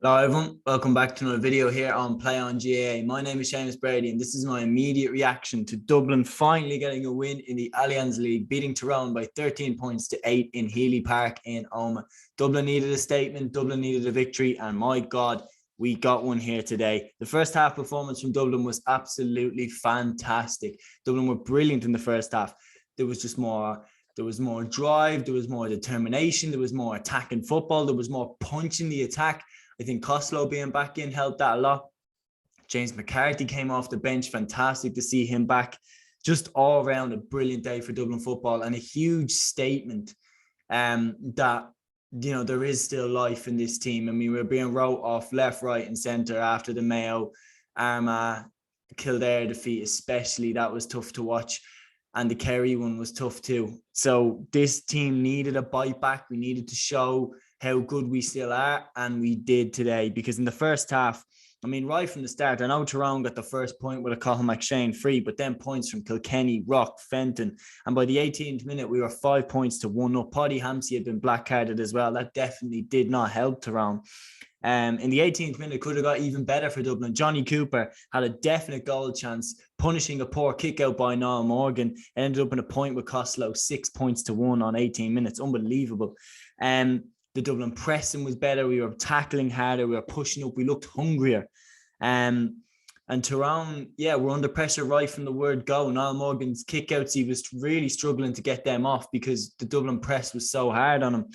Hello everyone, welcome back to another video here on Play on GAA. My name is Seamus Brady and this is my immediate reaction to Dublin finally getting a win in the Allianz League, beating Tyrone by 13 points to 8 in Healy Park in Omagh. Dublin needed a statement, Dublin needed a victory, and my God, we got one here today. The first half performance from Dublin was absolutely fantastic. Dublin were brilliant in the first half. There was more drive, there was more determination, there was more attacking football, there was more punch in the attack. I think Costello being back in helped that a lot. James McCarthy came off the bench. Fantastic to see him back. Just all around a brilliant day for Dublin football and a huge statement that, there is still life in this team. I mean, we're being wrote off left, right and centre after the Mayo, Armagh, Kildare defeat especially. That was tough to watch. And the Kerry one was tough too. So this team needed a bite back. We needed to show how good we still are, and we did today, because in the first half, I mean, right from the start, I know Tyrone got the first point with a Cathal McShane free, but then points from Kilkenny, Rock, Fenton, and by the 18th minute, we were 5 points to 1 up. Paddy Hampsey had been black carded as well. That definitely did not help Tyrone. In the 18th minute, could have got even better for Dublin. Johnny Cooper had a definite goal chance, punishing a poor kick out by Niall Morgan. It ended up in a point with Costello, 6 points to 1 on 18 minutes. Unbelievable. The Dublin pressing was better. We were tackling harder. We were pushing up. We looked hungrier. And Tyrone, we're under pressure right from the word go. Niall Morgan's kickouts, he was really struggling to get them off because the Dublin press was so hard on him.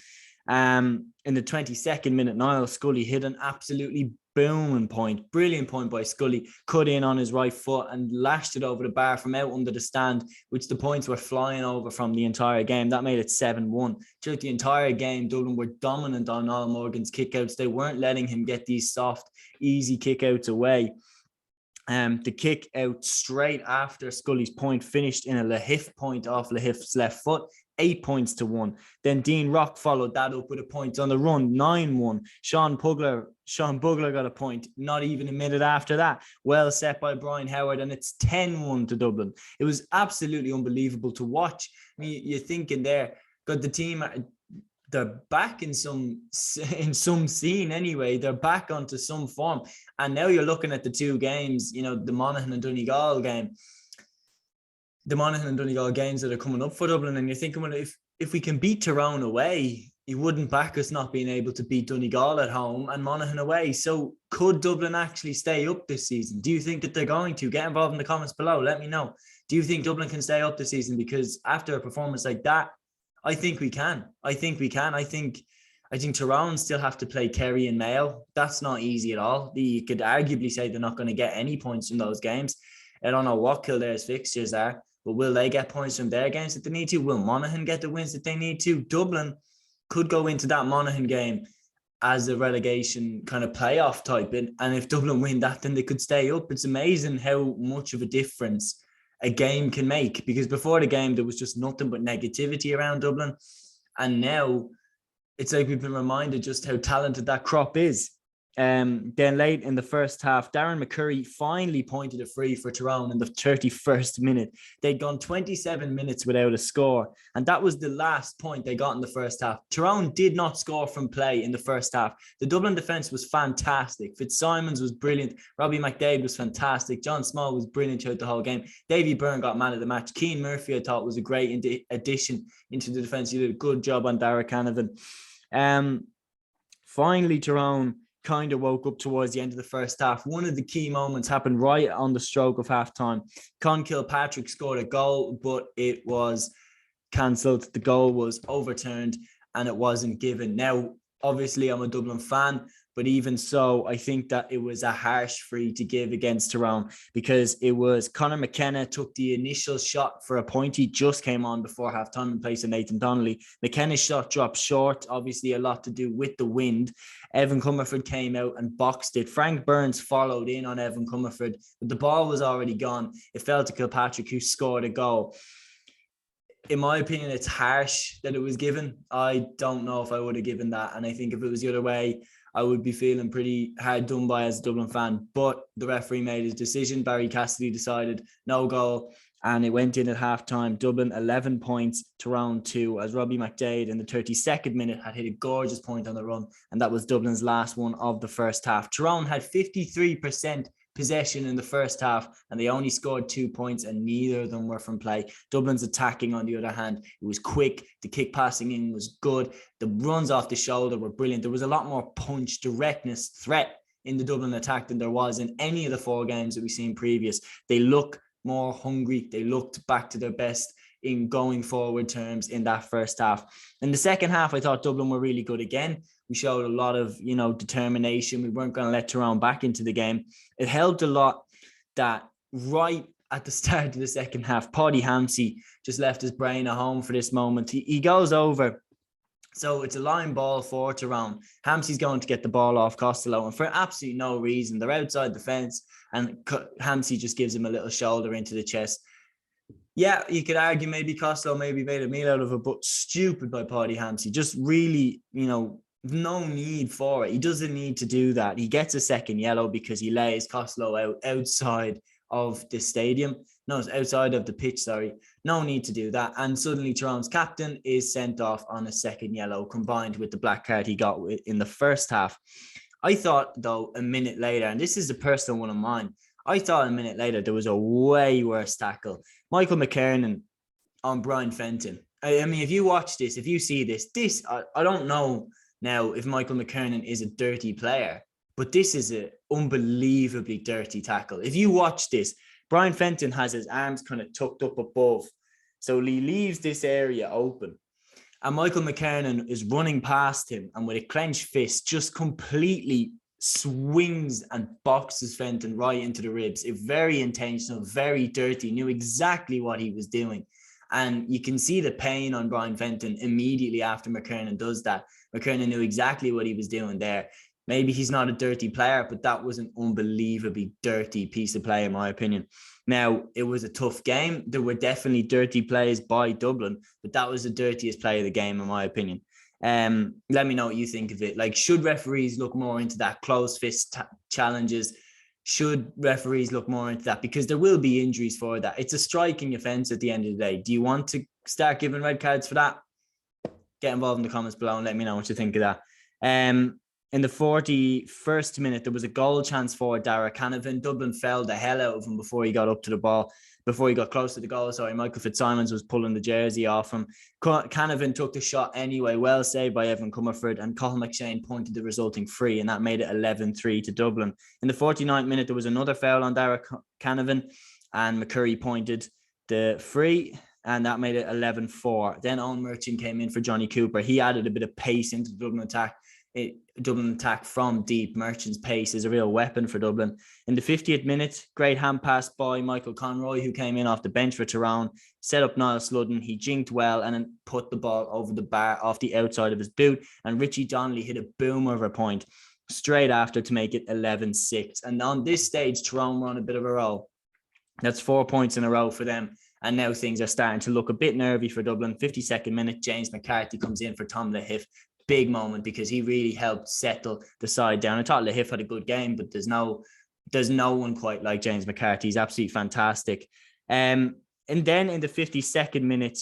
In the 22nd minute, Niall Scully hit an absolutely booming point, brilliant point by Scully, cut in on his right foot and lashed it over the bar from out under the stand, which the points were flying over from the entire game. That made it 7-1. Throughout the entire game, Dublin were dominant on Niall Morgan's kickouts. They weren't letting him get these soft, easy kickouts away. The kick out straight after Scully's point finished in a Lahif point off Lahif's left foot, 8 points to 1. Then Dean Rock followed that up with a point on the run, 9-1. Sean Bugler got a point, not even a minute after that. Well set by Brian Howard, and it's 10-1 to Dublin. It was absolutely unbelievable to watch. I mean, you're thinking there, got the team, they're back in some scene anyway. They're back onto some form. And now you're looking at the two games, the Monaghan and Donegal game. The Monaghan and Donegal games that are coming up for Dublin, and you're thinking, well, if we can beat Tyrone away, you wouldn't back us not being able to beat Donegal at home and Monaghan away. So could Dublin actually stay up this season? Do you think that they're going to? Get involved in the comments below. Let me know. Do you think Dublin can stay up this season? Because after a performance like that, I think we can. I think Tyrone still have to play Kerry and Mayo. That's not easy at all. You could arguably say they're not going to get any points from those games. I don't know what Kildare's fixtures are, but will they get points from their games that they need to? Will Monaghan get the wins that they need to? Dublin could go into that Monaghan game as a relegation kind of playoff type. And if Dublin win that, then they could stay up. It's amazing how much of a difference a game can make, because before the game, there was just nothing but negativity around Dublin. And now it's like we've been reminded just how talented that crop is. Then late in the first half, Darren McCurry finally pointed a free for Tyrone in the 31st minute. They'd gone 27 minutes without a score, and that was the last point they got in the first half. Tyrone did not score from play in the first half. The Dublin defence was fantastic. Fitzsimons was brilliant. Robbie McDaid was fantastic. John Small was brilliant throughout the whole game. Davy Byrne got man of the match. Keane Murphy, I thought, was a great addition into the defence. He did a good job on Dara Canavan. Finally, Tyrone kind of woke up towards the end of the first half. One of the key moments happened right on the stroke of halftime. Con Kilpatrick scored a goal, but it was cancelled. The goal was overturned and it wasn't given. Now, obviously, I'm a Dublin fan, but even so, I think that it was a harsh free to give against Tyrone, because it was Conor McKenna took the initial shot for a point. He just came on before halftime in place of Nathan Donnelly. McKenna's shot dropped short, obviously a lot to do with the wind. Evan Comerford came out and boxed it. Frank Burns followed in on Evan Comerford, but the ball was already gone. It fell to Kilpatrick, who scored a goal. In my opinion, it's harsh that it was given. I don't know if I would have given that. And I think if it was the other way, I would be feeling pretty hard done by as a Dublin fan. But the referee made his decision. Barry Cassidy decided no goal. And it went in at halftime. Dublin 11 points, Tyrone 2, as Robbie McDaid in the 32nd minute had hit a gorgeous point on the run. And that was Dublin's last one of the first half. Tyrone had 53% possession in the first half, and they only scored 2 points, and neither of them were from play. Dublin's attacking, on the other hand, it was quick. The kick passing in was good. The runs off the shoulder were brilliant. There was a lot more punch, directness, threat in the Dublin attack than there was in any of the 4 games that we've seen previous. They look more hungry. They looked back to their best in going forward terms in that first half. In the second half, I thought Dublin were really good again. We showed a lot of, determination. We weren't going to let Tyrone back into the game. It helped a lot that right at the start of the second half, Paddy Hampsey just left his brain at home for this moment. He goes over. So it's a line ball for Tyrone. Hampsey's going to get the ball off Costello, and for absolutely no reason, they're outside the fence, and Hampsey just gives him a little shoulder into the chest. Yeah, you could argue maybe Costello maybe made a meal out of it, but stupid by Paddy Hampsey. Just really, no need for it. He doesn't need to do that. He gets a second yellow because he lays Costello outside of the stadium. No, it's outside of the pitch, sorry. No need to do that. And suddenly Tyrone's captain is sent off on a second yellow, combined with the black card he got in the first half. I thought, though, a minute later, and this is a personal one of mine, I thought a minute later there was a way worse tackle. Michael McKernan on Brian Fenton. I mean, if you watch this, if you see this, I don't know now if Michael McKernan is a dirty player, but this is an unbelievably dirty tackle. If you watch this, Brian Fenton has his arms kind of tucked up above. So he leaves this area open. And Michael McKernan is running past him, and with a clenched fist, just completely swings and boxes Fenton right into the ribs. It very intentional, very dirty, knew exactly what he was doing. And you can see the pain on Brian Fenton immediately after McKernan does that. McKernan knew exactly what he was doing there. Maybe he's not a dirty player, but that was an unbelievably dirty piece of play, in my opinion. Now, it was a tough game. There were definitely dirty plays by Dublin, but that was the dirtiest play of the game, in my opinion. Let me know what you think of it. Like, should referees look more into that closed fist challenges? Should referees look more into that? Because there will be injuries for that. It's a striking offence at the end of the day. Do you want to start giving red cards for that? Get involved in the comments below and let me know what you think of that. In the 41st minute, there was a goal chance for Dara Canavan. Dublin fell the hell out of him before he got up to the ball. Before he got close to the goal, Michael Fitzsimons was pulling the jersey off him. Canavan took the shot anyway, well saved by Evan Comerford, and Cathal McShane pointed the resulting free, and that made it 11-3 to Dublin. In the 49th minute, there was another foul on Dara Canavan, and McCurry pointed the free, and that made it 11-4. Then Owen Merchant came in for Johnny Cooper. He added a bit of pace into the Dublin attack. Dublin attack from deep. Merchant's pace is a real weapon for Dublin. In the 50th minute, great hand pass by Michael Conroy, who came in off the bench for Tyrone, set up Niall Sludden. He jinked well and then put the ball over the bar off the outside of his boot. And Richie Donnelly hit a boomer of a point straight after to make it 11-6. And on this stage, Tyrone were on a bit of a roll. That's 4 points in a row for them. And now things are starting to look a bit nervy for Dublin. 52nd minute, James McCarthy comes in for Tom Lahiff. Big moment because he really helped settle the side down. I thought Lahiff had a good game, but there's no one quite like James McCarthy. He's absolutely fantastic. And then in the 52nd minute,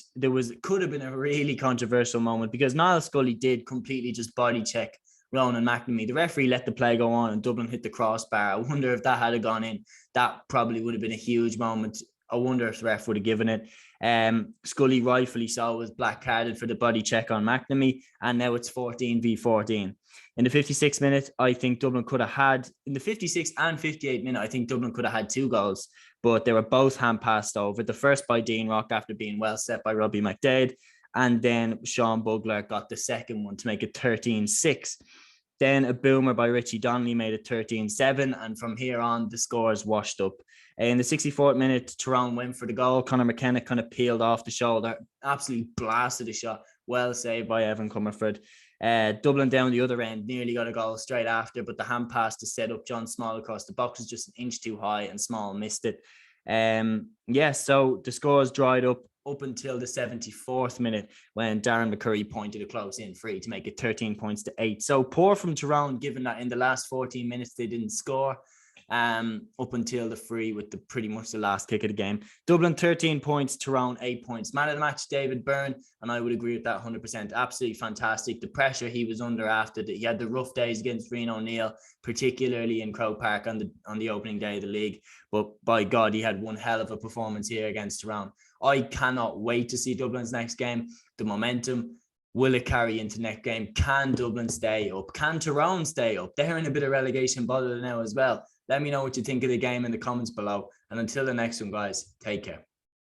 could have been a really controversial moment because Niall Scully did completely just body check Ronan McNamee. The referee let the play go on and Dublin hit the crossbar. I wonder if that had gone in, that probably would have been a huge moment. I wonder if the ref would have given it. Scully rightfully so was black carded for the body check on McNamee, and now it's 14-14. In the 56th minute, I think Dublin could have had, in the 56th and 58th minute, I think Dublin could have had 2 goals, but they were both hand passed over. The first by Dean Rock after being well set by Robbie McDaid, and then Sean Bugler got the second one to make it 13-6. Then a boomer by Richie Donnelly made it 13-7, and from here on, the scores washed up. In the 64th minute, Tyrone went for the goal. Conor McKenna kind of peeled off the shoulder, absolutely blasted the shot. Well saved by Evan Comerford. Dublin down the other end, nearly got a goal straight after, but the hand pass to set up John Small across the box was just an inch too high, and Small missed it. So the scores dried up until the 74th minute when Darren McCurry pointed a close-in free to make it 13 points to 8. So poor from Tyrone, given that in the last 14 minutes they didn't score. up until the free with the pretty much the last kick of the game. Dublin 13 points, Tyrone 8 points. Man of the match, David Byrne, and I would agree with that 100%. Absolutely fantastic. The pressure he was under after that, he had the rough days against Rian O'Neill, particularly in Croke Park on the opening day of the league. But by God, he had one hell of a performance here against Tyrone. I cannot wait to see Dublin's next game. The momentum, will it carry into next game? Can Dublin stay up? Can Tyrone stay up? They're in a bit of relegation bother now as well. Let me know what you think of the game in the comments below. And until the next one, guys, take care.